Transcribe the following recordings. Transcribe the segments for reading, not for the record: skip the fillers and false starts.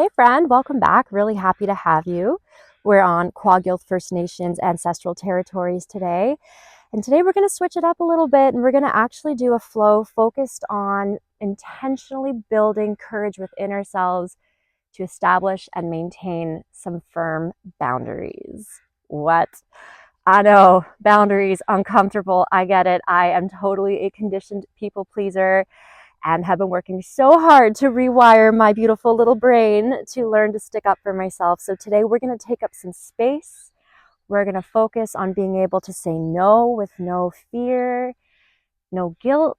Hey friend, welcome back. Really happy to have you. We're on Quaggilt First Nations ancestral territories today. And today we're going to switch it up a little bit and we're going to actually do a flow focused on intentionally building courage within ourselves to establish and maintain some firm boundaries. What? I know, boundaries, uncomfortable. I get it. I am totally a conditioned people pleaser and have been working so hard to rewire my beautiful little brain to learn to stick up for myself. So today we're going to take up some space. We're going to focus on being able to say no with no fear, no guilt,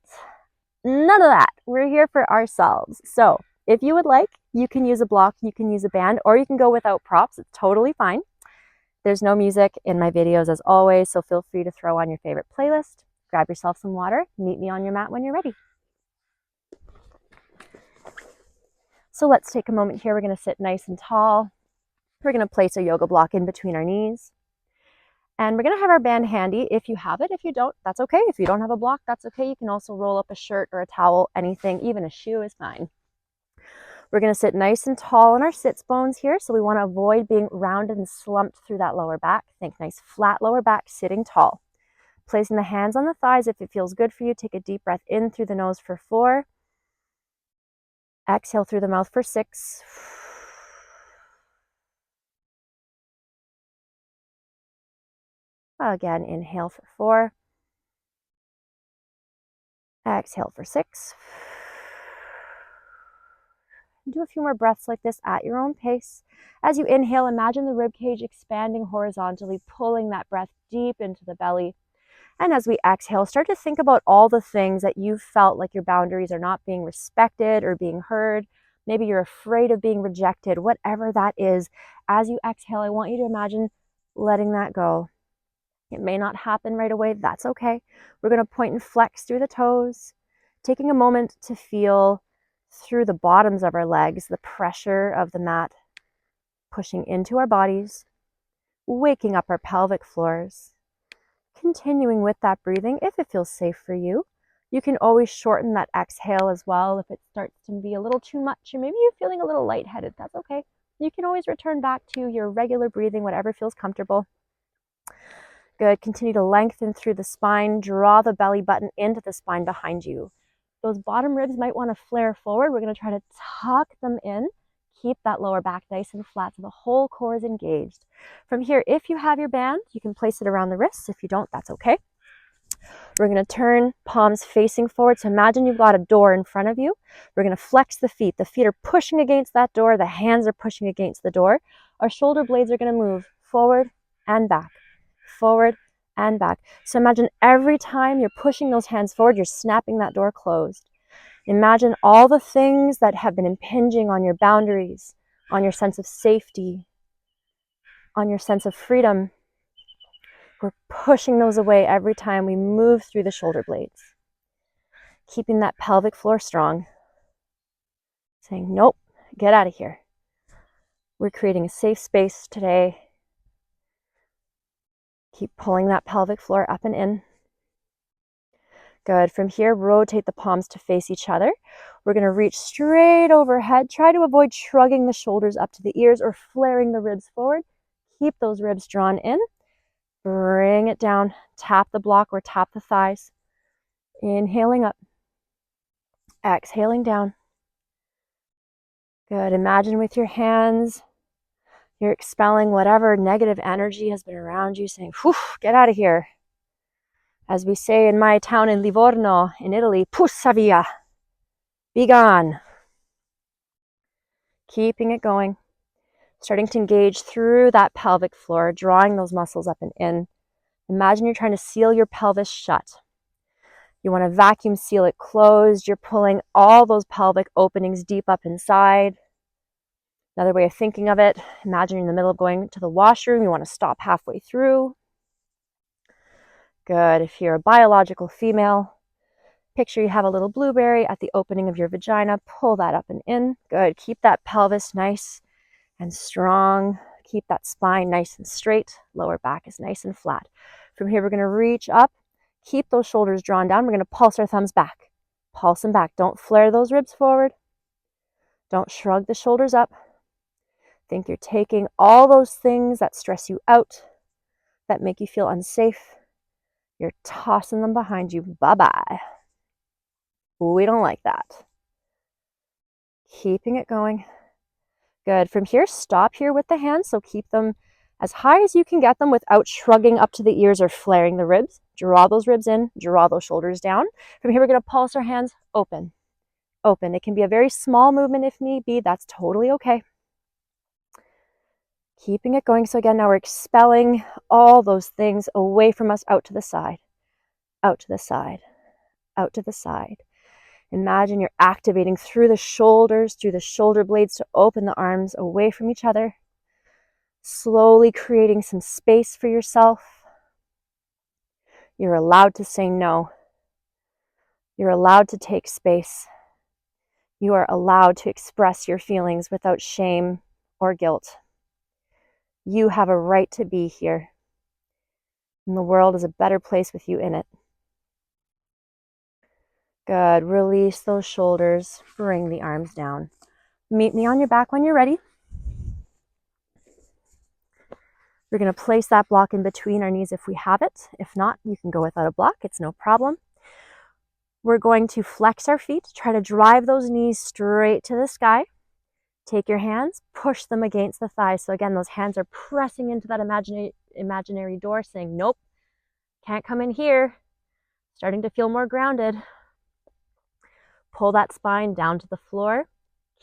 none of that. We're here for ourselves. So if you would like, you can use a block, you can use a band, or you can go without props. It's totally fine. There's no music in my videos as always, so feel free to throw on your favorite playlist, grab yourself some water, meet me on your mat when you're ready. So let's take a moment here. We're going to sit nice and tall. We're going to place a yoga block in between our knees. And we're going to have our band handy if you have it. If you don't, that's okay. If you don't have a block, that's okay. You can also roll up a shirt or a towel, anything, even a shoe is fine. We're going to sit nice and tall in our sits bones here. So we want to avoid being rounded and slumped through that lower back. Think nice flat lower back, sitting tall. Placing the hands on the thighs if it feels good for you. Take a deep breath in through the nose for 4. Exhale through the mouth for 6. Again, inhale for 4. Exhale for 6. Do a few more breaths like this at your own pace. As you inhale, imagine the rib cage expanding horizontally, pulling that breath deep into the belly. And as we exhale, start to think about all the things that you felt like your boundaries are not being respected or being heard. Maybe you're afraid of being rejected, whatever that is. As you exhale, I want you to imagine letting that go. It may not happen right away. That's okay. We're going to point and flex through the toes, taking a moment to feel through the bottoms of our legs, the pressure of the mat pushing into our bodies, waking up our pelvic floors. Continuing with that breathing, if it feels safe for you. You can always shorten that exhale as well if it starts to be a little too much, or maybe you're feeling a little lightheaded. That's okay. You can always return back to your regular breathing, whatever feels comfortable. Good. Continue to lengthen through the spine. Draw the belly button into the spine behind you. Those bottom ribs might want to flare forward. We're going to try to tuck them in. Keep that lower back nice and flat so the whole core is engaged. From here, if you have your band, you can place it around the wrists. If you don't, that's okay. We're going to turn palms facing forward. So imagine you've got a door in front of you. We're going to flex the feet. The feet are pushing against that door. The hands are pushing against the door. Our shoulder blades are going to move forward and back, forward and back. So imagine every time you're pushing those hands forward, you're snapping that door closed. Imagine all the things that have been impinging on your boundaries, on your sense of safety, on your sense of freedom. We're pushing those away every time we move through the shoulder blades. Keeping that pelvic floor strong. Saying, nope, get out of here. We're creating a safe space today. Keep pulling that pelvic floor up and in. Good. From here, rotate the palms to face each other. We're going to reach straight overhead. Try to avoid shrugging the shoulders up to the ears or flaring the ribs forward. Keep those ribs drawn in. Bring it down. Tap the block or tap the thighs. Inhaling up. Exhaling down. Good. Imagine with your hands, you're expelling whatever negative energy has been around you, saying, whew, get out of here. As we say in my town in Livorno, in Italy, pussa via, be gone. Keeping it going. Starting to engage through that pelvic floor, drawing those muscles up and in. Imagine you're trying to seal your pelvis shut. You want to vacuum seal it closed. You're pulling all those pelvic openings deep up inside. Another way of thinking of it, imagine you're in the middle of going to the washroom. You want to stop halfway through. Good. If you're a biological female, picture you have a little blueberry at the opening of your vagina. Pull that up and in. Good. Keep that pelvis nice and strong. Keep that spine nice and straight. Lower back is nice and flat. From here, we're going to reach up. Keep those shoulders drawn down. We're going to pulse our thumbs back. Pulse them back. Don't flare those ribs forward. Don't shrug the shoulders up. Think you're taking all those things that stress you out, that make you feel unsafe. You're tossing them behind you. Bye-bye. We don't like that. Keeping it going. Good. From here, stop here with the hands. So keep them as high as you can get them without shrugging up to the ears or flaring the ribs. Draw those ribs in, draw those shoulders down. From here, we're going to pulse our hands open. Open. It can be a very small movement if need be. That's totally okay. Keeping it going. So again, now we're expelling all those things away from us, out to the side, out to the side, out to the side. Imagine you're activating through the shoulders, through the shoulder blades to open the arms away from each other. Slowly creating some space for yourself. You're allowed to say no. You're allowed to take space. You are allowed to express your feelings without shame or guilt. You have a right to be here. And the world is a better place with you in it. Good. Release those shoulders. Bring the arms down. Meet me on your back when you're ready. We're going to place that block in between our knees if we have it. If not, you can go without a block. It's no problem. We're going to flex our feet. Try to drive those knees straight to the sky. Take your hands, push them against the thighs. So again, those hands are pressing into that imaginary door, saying, nope, can't come in here. Starting to feel more grounded. Pull that spine down to the floor.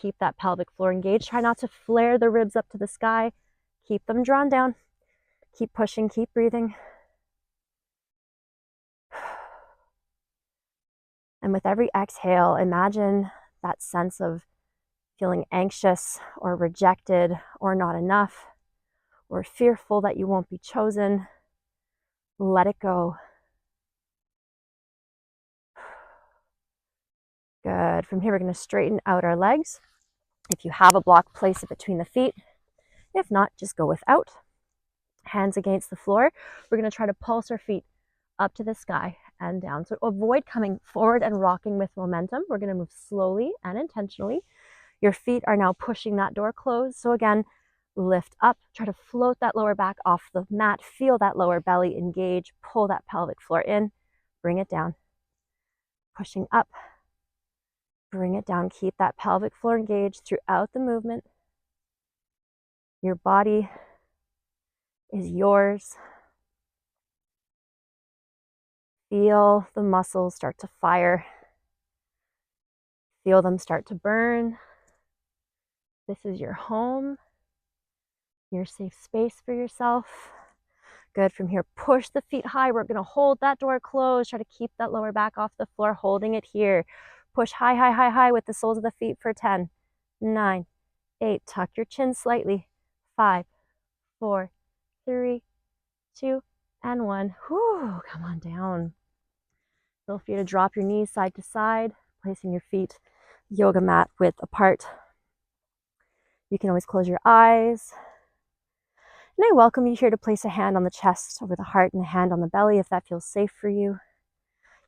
Keep that pelvic floor engaged. Try not to flare the ribs up to the sky. Keep them drawn down. Keep pushing, keep breathing. And with every exhale, imagine that sense of feeling anxious or rejected or not enough or fearful that you won't be chosen. Let it go. Good. From here, we're going to straighten out our legs. If you have a block, place it between the feet. If not, just go without. Hands against the floor. We're going to try to pulse our feet up to the sky and down. So avoid coming forward and rocking with momentum. We're going to move slowly and intentionally. Your feet are now pushing that door closed. So again, lift up. Try to float that lower back off the mat. Feel that lower belly engage. Pull that pelvic floor in. Bring it down. Pushing up. Bring it down. Keep that pelvic floor engaged throughout the movement. Your body is yours. Feel the muscles start to fire. Feel them start to burn. This is your home, your safe space for yourself. Good. From here, push the feet high. We're going to hold that door closed. Try to keep that lower back off the floor, holding it here. Push high, high, high, high with the soles of the feet for 10, 9, 8. Tuck your chin slightly. 5, 4, 3, 2, and 1. Whew, come on down. Feel free to drop your knees side to side, placing your feet yoga mat width apart. You can always close your eyes. And I welcome you here to place a hand on the chest over the heart and a hand on the belly if that feels safe for you.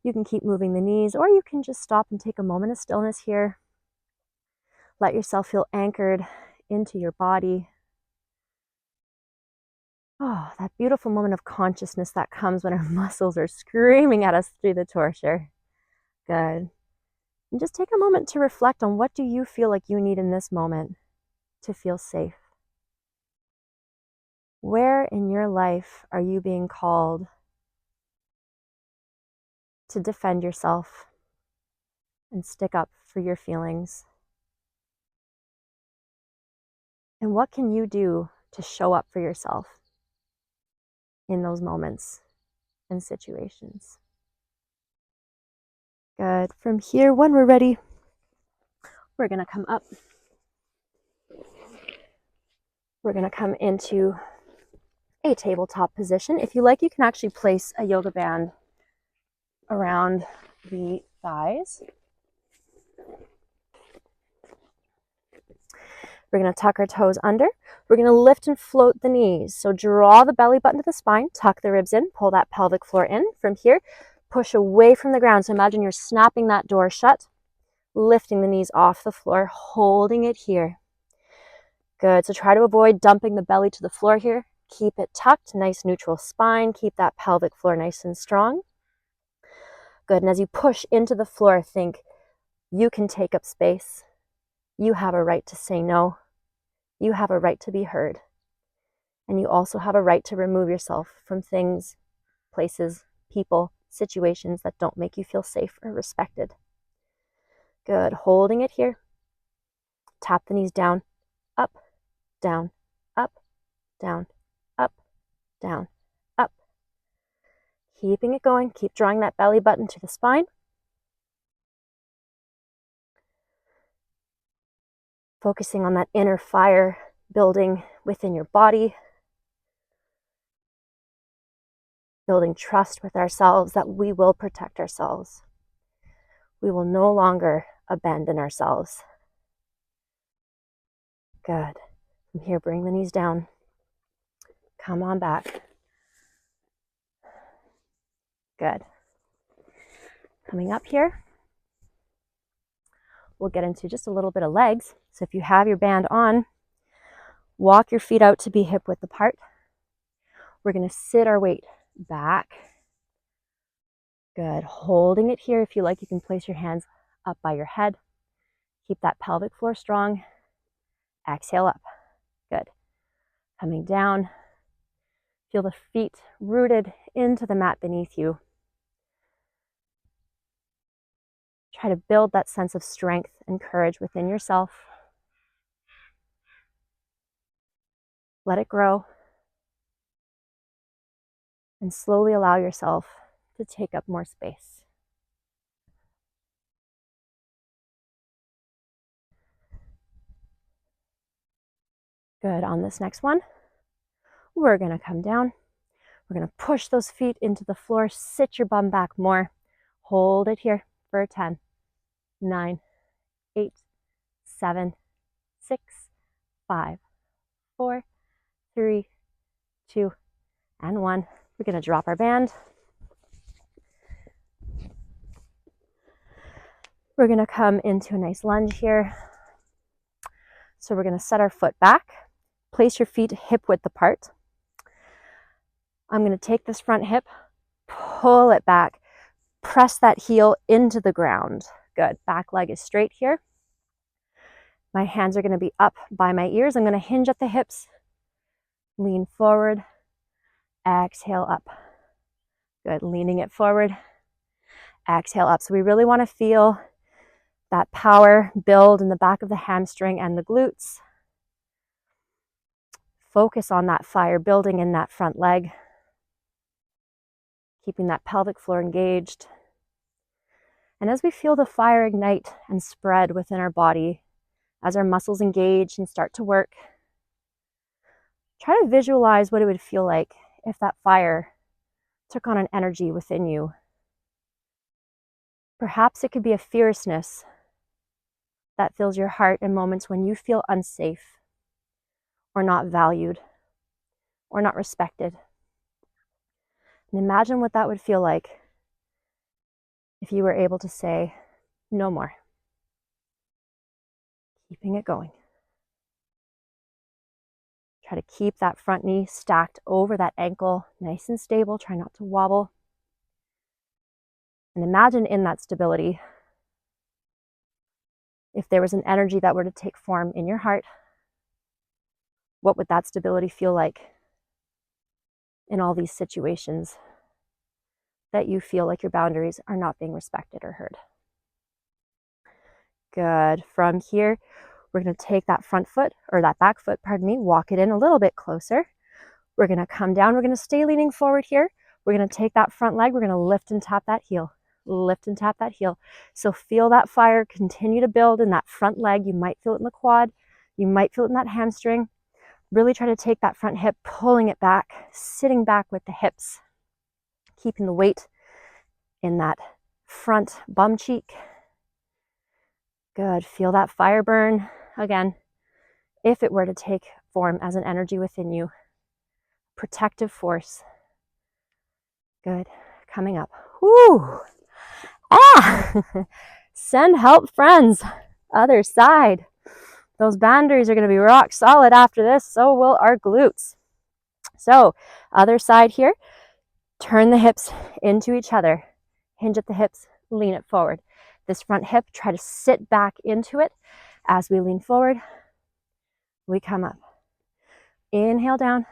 You can keep moving the knees, or you can just stop and take a moment of stillness here. Let yourself feel anchored into your body. Oh, that beautiful moment of consciousness that comes when our muscles are screaming at us through the torture. Good. And just take a moment to reflect on, what do you feel like you need in this moment to feel safe? Where in your life are you being called to defend yourself and stick up for your feelings? And what can you do to show up for yourself in those moments and situations? Good. From here, when we're ready, we're going to come up. We're going to come into a tabletop position. If you like, you can actually place a yoga band around the thighs. We're going to tuck our toes under. We're going to lift and float the knees. So draw the belly button to the spine, tuck the ribs in, pull that pelvic floor in. From here, push away from the ground. So imagine you're snapping that door shut, lifting the knees off the floor, holding it here. Good, so try to avoid dumping the belly to the floor here. Keep it tucked, nice neutral spine. Keep that pelvic floor nice and strong. Good, and as you push into the floor, think you can take up space. You have a right to say no. You have a right to be heard. And you also have a right to remove yourself from things, places, people, situations that don't make you feel safe or respected. Good, holding it here. Tap the knees down, up, down, up, down, up, down, up. Keeping it going, keep drawing that belly button to the spine. Focusing on that inner fire building within your body. Building trust with ourselves that we will protect ourselves. We will no longer abandon ourselves. Good. From here, bring the knees down. Come on back. Good. Coming up here, we'll get into just a little bit of legs. So if you have your band on, walk your feet out to be hip width apart. We're going to sit our weight back. Good. Holding it here. If you like, you can place your hands up by your head. Keep that pelvic floor strong. Exhale up. Good. Coming down. Feel the feet rooted into the mat beneath you. Try to build that sense of strength and courage within yourself. Let it grow. And slowly allow yourself to take up more space. Good. On this next one, we're going to come down. We're going to push those feet into the floor. Sit your bum back more. Hold it here for 10, 9, 8, 7, 6, 5, 4, 3, 2, and 1. We're going to drop our band. We're going to come into a nice lunge here. So we're going to set our foot back. Place your feet hip width apart. I'm going to take this front hip, pull it back, press that heel into the ground. Good. Back leg is straight here. My hands are going to be up by my ears. I'm going to hinge at the hips. Lean forward. Exhale up. Good. Leaning it forward. Exhale up. So we really want to feel that power build in the back of the hamstring and the glutes. Focus on that fire building in that front leg. Keeping that pelvic floor engaged. And as we feel the fire ignite and spread within our body, as our muscles engage and start to work, try to visualize what it would feel like if that fire took on an energy within you. Perhaps it could be a fierceness that fills your heart in moments when you feel unsafe or not valued or not respected. And imagine what that would feel like if you were able to say, no more. Keeping it going. Try to keep that front knee stacked over that ankle, nice and stable. Try not to wobble. And imagine in that stability, if there was an energy that were to take form in your heart, what would that stability feel like in all these situations that you feel like your boundaries are not being respected or heard? Good. From here, we're going to take that front foot, or that back foot, pardon me, walk it in a little bit closer. We're going to come down. We're going to stay leaning forward here. We're going to take that front leg. We're going to lift and tap that heel. Lift and tap that heel. So feel that fire continue to build in that front leg. You might feel it in the quad. You might feel it in that hamstring. Really try to take that front hip, pulling it back, sitting back with the hips, keeping the weight in that front bum cheek. Good. Feel that fire burn. Again, if it were to take form as an energy within you, protective force. Good. Coming up. Woo! Ah! Send help, friends. Other side. Those boundaries are going to be rock solid after this, so will our glutes. So, other side here, turn the hips into each other. Hinge at the hips, lean it forward. This front hip, try to sit back into it. As we lean forward, we come up. Inhale down.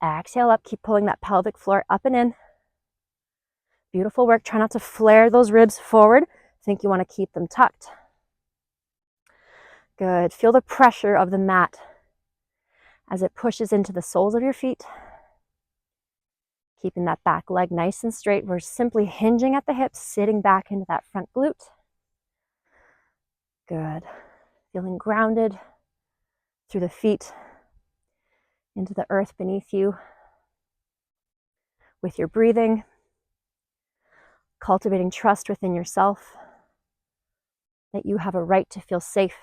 Exhale up. Keep pulling that pelvic floor up and in. Beautiful work. Try not to flare those ribs forward. Think you want to keep them tucked. Good. Feel the pressure of the mat as it pushes into the soles of your feet. Keeping that back leg nice and straight. We're simply hinging at the hips, sitting back into that front glute. Good. Feeling grounded through the feet into the earth beneath you. With your breathing, cultivating trust within yourself that you have a right to feel safe,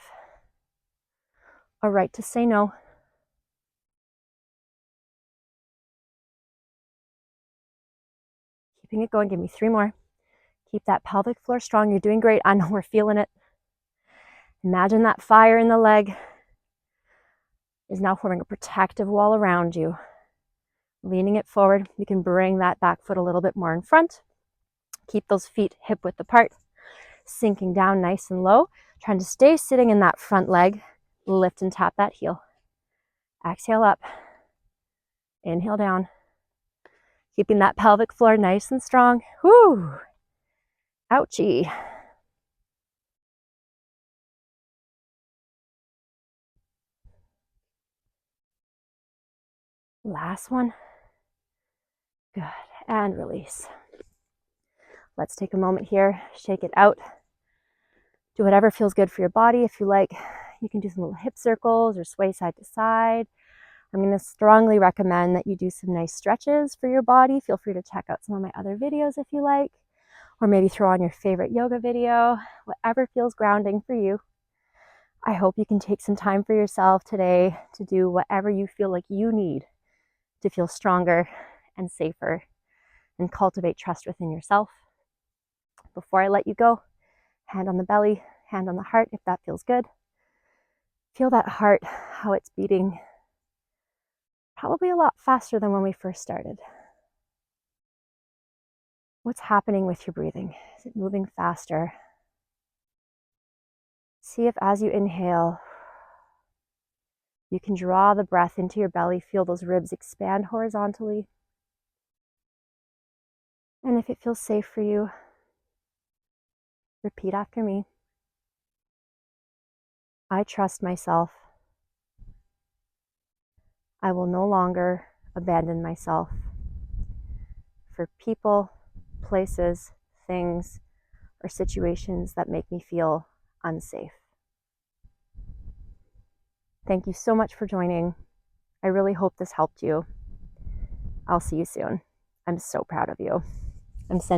a right to say no. Keeping it going. Give me 3 more. Keep that pelvic floor strong. You're doing great. I know we're feeling it. Imagine that fire in the leg is now forming a protective wall around you. Leaning it forward, you can bring that back foot a little bit more in front. Keep those feet hip width apart, sinking down nice and low, trying to stay sitting in that front leg. Lift and tap that heel. Exhale up. Inhale down. Keeping that pelvic floor nice and strong. Whoo! Ouchie. Last one. Good. And release. Let's take a moment here. Shake it out. Do whatever feels good for your body. If you like, you can do some little hip circles or sway side to side. I'm going to strongly recommend that you do some nice stretches for your body. Feel free to check out some of my other videos if you like, or maybe throw on your favorite yoga video, whatever feels grounding for you. I hope you can take some time for yourself today to do whatever you feel like you need to feel stronger and safer and cultivate trust within yourself. Before I let you go, hand on the belly, hand on the heart if that feels good. Feel that heart, how it's beating. Probably a lot faster than when we first started. What's happening with your breathing? Is it moving faster? See if as you inhale, you can draw the breath into your belly, feel those ribs expand horizontally. And if it feels safe for you, repeat after me. I trust myself. I will no longer abandon myself for people, places, things, or situations that make me feel unsafe. Thank you so much for joining. I really hope this helped you. I'll see you soon. I'm so proud of you. I'm sending